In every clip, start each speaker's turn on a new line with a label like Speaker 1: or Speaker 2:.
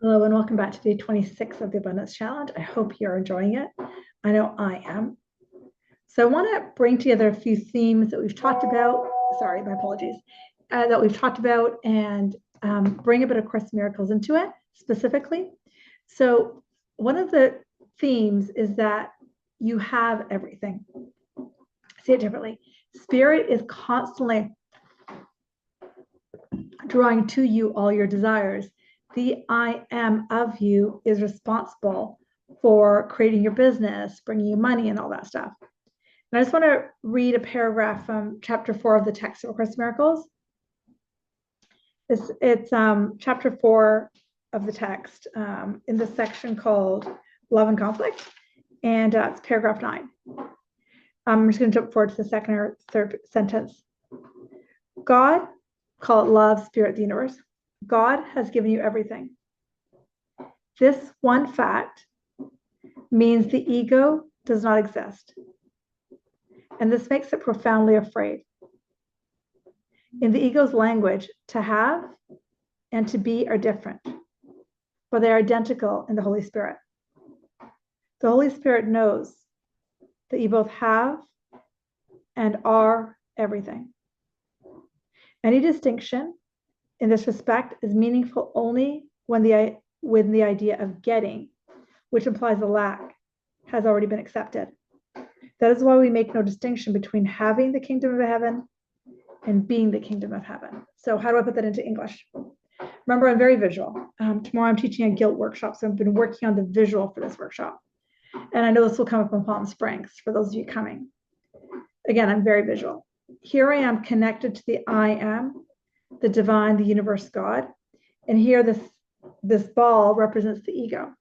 Speaker 1: Hello and welcome back to day 26 of the Abundance Challenge. I hope you're enjoying it. I know I am. So I want to bring together a few themes that we've talked about. Sorry, my apologies. That we've talked about and bring a bit of Course in Miracles into it specifically. So one of the themes is that you have everything. Say it differently. Spirit is constantly drawing to you all your desires. The I am of you is responsible for creating your business, bringing you money, and all that stuff. And I just want to read a paragraph from chapter 4 of the text of A Course in Miracles. It's chapter 4 of the text in the section called Love and Conflict, and it's paragraph 9. I'm just going to jump forward to the second or third sentence. God, call it love, spirit, the universe. God has given you everything. This one fact means the ego does not exist. And this makes it profoundly afraid. In the ego's language, to have and to be are different, but they are identical in the Holy Spirit. The Holy Spirit knows that you both have and are everything. Any distinction in this respect is meaningful only when the idea of getting, which implies a lack, has already been accepted. That is why we make no distinction between having the kingdom of heaven and being the kingdom of heaven. So how do I put that into English? Remember, I'm very visual. Tomorrow I'm teaching a guilt workshop, so I've been working on the visual for this workshop. And I know this will come up in Palm Springs for those of you coming. Again, I'm very visual. Here I am connected to the I am, the divine, the universe, God. And here this ball represents the ego.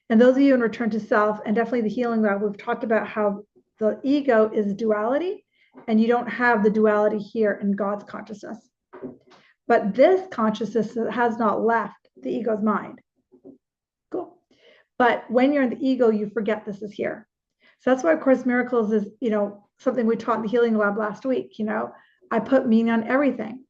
Speaker 1: And those of you in Return to Self, and definitely the Healing Lab, we've talked about how the ego is duality, and you don't have the duality here in God's consciousness. But this consciousness has not left the ego's mind. Cool. But when you're in the ego, you forget this is here. So that's why A Course in Miracles is, something we taught in the Healing Lab last week. I put meaning on everything.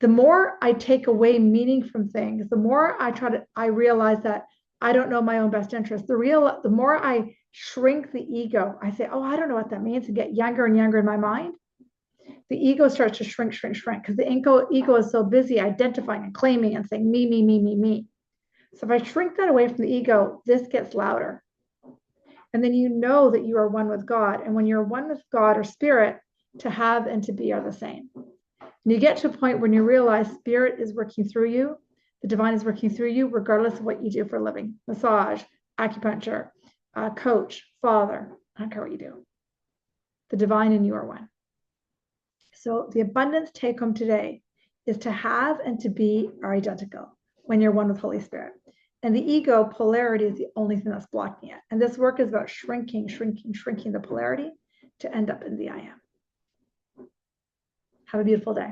Speaker 1: The more I take away meaning from things, the more I realize that I don't know my own best interest. The more I shrink the ego, I say, oh, I don't know what that means, and get younger and younger in my mind. The ego starts to shrink, because the ego is so busy identifying and claiming and saying me, me, me, me, me. So if I shrink that away from the ego, this gets louder. And then you know that you are one with God. And when you're one with God or spirit, to have and to be are the same. And you get to a point when you realize spirit is working through you, the divine is working through you, regardless of what you do for a living. Massage, acupuncture, coach, father, I don't care what you do. The divine and you are one. So the abundance take home today is to have and to be are identical when you're one with Holy Spirit. And the ego polarity is the only thing that's blocking it. And this work is about shrinking the polarity to end up in the I am. Have a beautiful day.